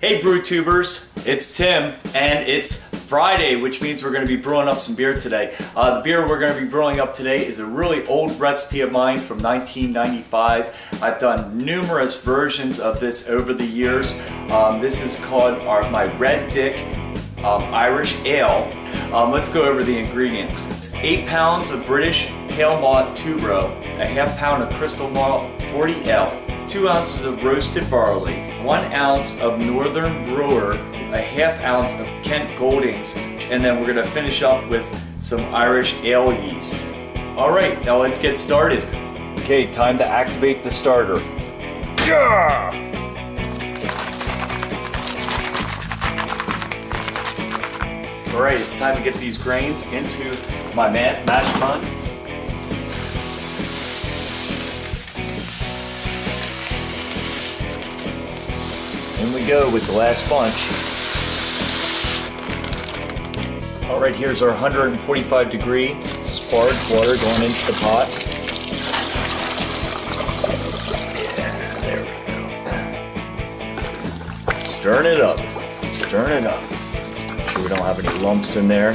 Hey brew tubers, it's Tim and it's Friday, which means we're going to be brewing up some beer today. The beer we're going to be brewing up today is a really old recipe of mine from 1995. I've done numerous versions of this over the years. This is called my Red Dick Irish Ale. Let's go over the ingredients. It's 8 pounds of British Pale Malt Tubro, a ½ pound of Crystal Malt 40L, 2 ounces of roasted barley, 1 ounce of Northern Brewer, a ½ ounce of Kent Goldings, and then we're going to finish up with some Irish ale yeast. Alright, now let's get started. Okay, time to activate the starter. Yeah! Alright, it's time to get these grains into my Mash Tun. In we go with the last bunch. Alright, here's our 145 degree Sparge water going into the pot. Yeah, there we go. Stirring it up. Stirring it up. Make sure we don't have any lumps in there.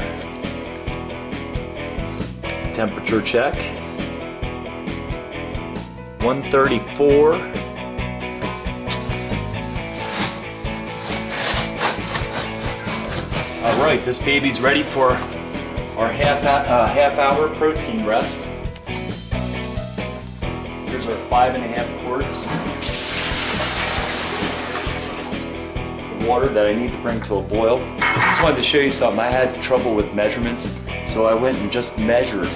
Temperature check. 134. Alright, this baby's ready for our half hour protein rest. Here's our 5.5 quarts of water that I need to bring to a boil. Just wanted to show you something. I had trouble with measurements, so I went and just measured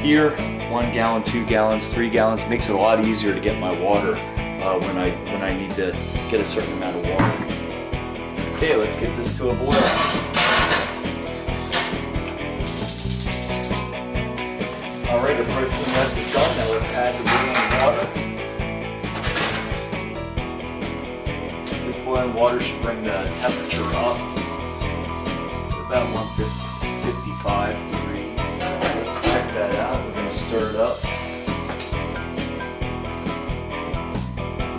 here, 1 gallon, 2 gallons, 3 gallons. Makes it a lot easier to get my water when I need to get a certain amount of water. Okay, let's get this to a boil. Alright, our protein rest is done. Now let's add the boiling water. This boiling water should bring the temperature up to about 155 degrees. Let's check that out. We're going to stir it up.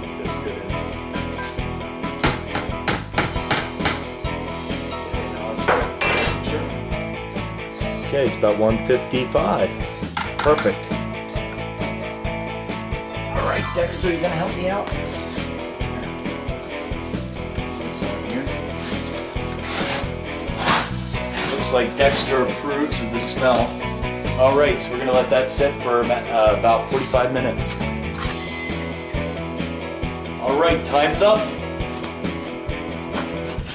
Get this good in. Okay, it's about 155. Perfect. Alright, Dexter, you gonna help me out? This one here. Looks like Dexter approves of the smell. Alright, so we're gonna let that sit for about 45 minutes. Alright, time's up.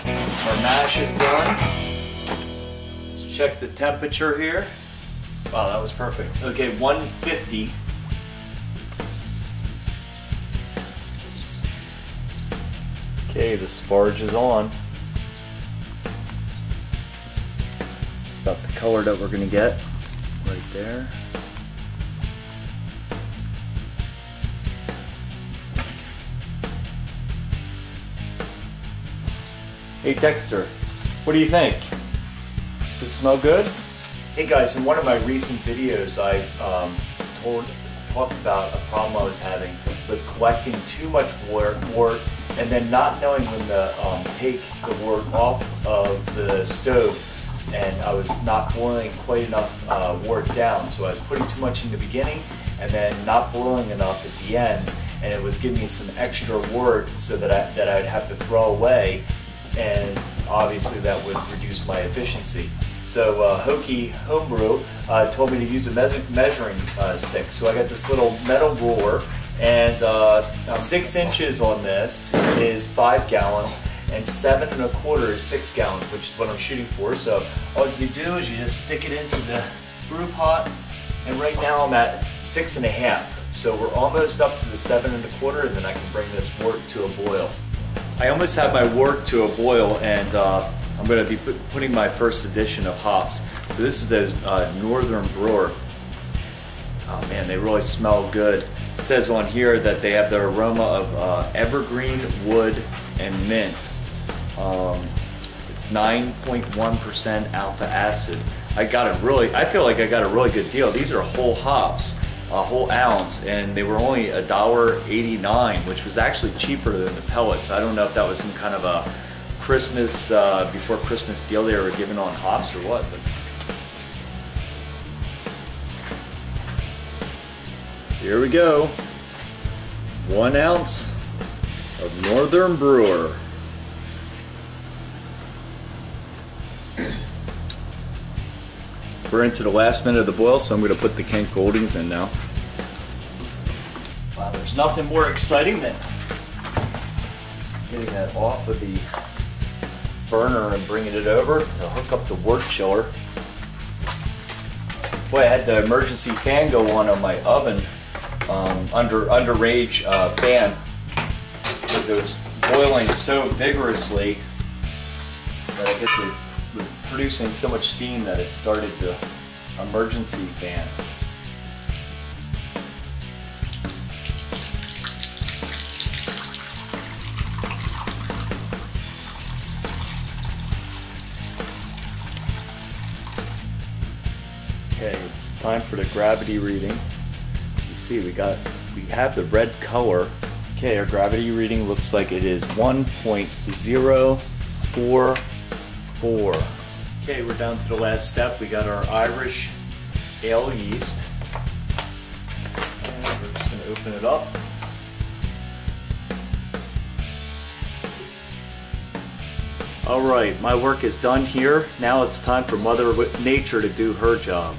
Our mash is done. Check the temperature here. Wow, that was perfect. Okay, 150. Okay, the Sparge is on. It's about the color that we're gonna get right there. Hey Dexter, what do you think? Does it smell good? Hey guys, in one of my recent videos I talked about a problem I was having with collecting too much wort and then not knowing when to take the wort off of the stove, and I was not boiling quite enough wort down, so I was putting too much in the beginning and then not boiling enough at the end, and it was giving me some extra wort so that I'd have to throw away, and obviously that would reduce my efficiency. So Hokey Homebrew told me to use a measuring stick. So I got this little metal ruler, and 6 inches on this is 5 gallons, and 7 1/4 is 6 gallons, which is what I'm shooting for. So all you do is you just stick it into the brew pot, and right now I'm at 6 1/2. So we're almost up to the 7 1/4, and then I can bring this wort to a boil. I almost have my wort to a boil, and I'm going to be putting my first edition of hops. So this is those Northern Brewer. Oh man, they really smell good. It says on here that they have the aroma of evergreen, wood, and mint. It's 9.1% alpha acid. I feel like I got a really good deal. These are whole hops. a whole ounce, and they were only $1.89, which was actually cheaper than the pellets. I don't know if that was some kind of a Christmas, before Christmas deal they were giving on hops or what. But here we go. 1 ounce of Northern Brewer. We're into the last minute of the boil, so I'm going to put the Kent Goldings in now. Wow, there's nothing more exciting than getting that off of the burner and bringing it over to hook up the wort chiller. Boy, I had the emergency fan go on my oven, under rage fan, because it was boiling so vigorously that I guess it was producing so much steam that it started the emergency fan. Okay, it's time for the gravity reading. You see, we have the red color. Okay, our gravity reading looks like it is 1.044. Okay, we're down to the last step. We got our Irish ale yeast. And we're just gonna open it up. All right, my work is done here. Now it's time for Mother Nature to do her job.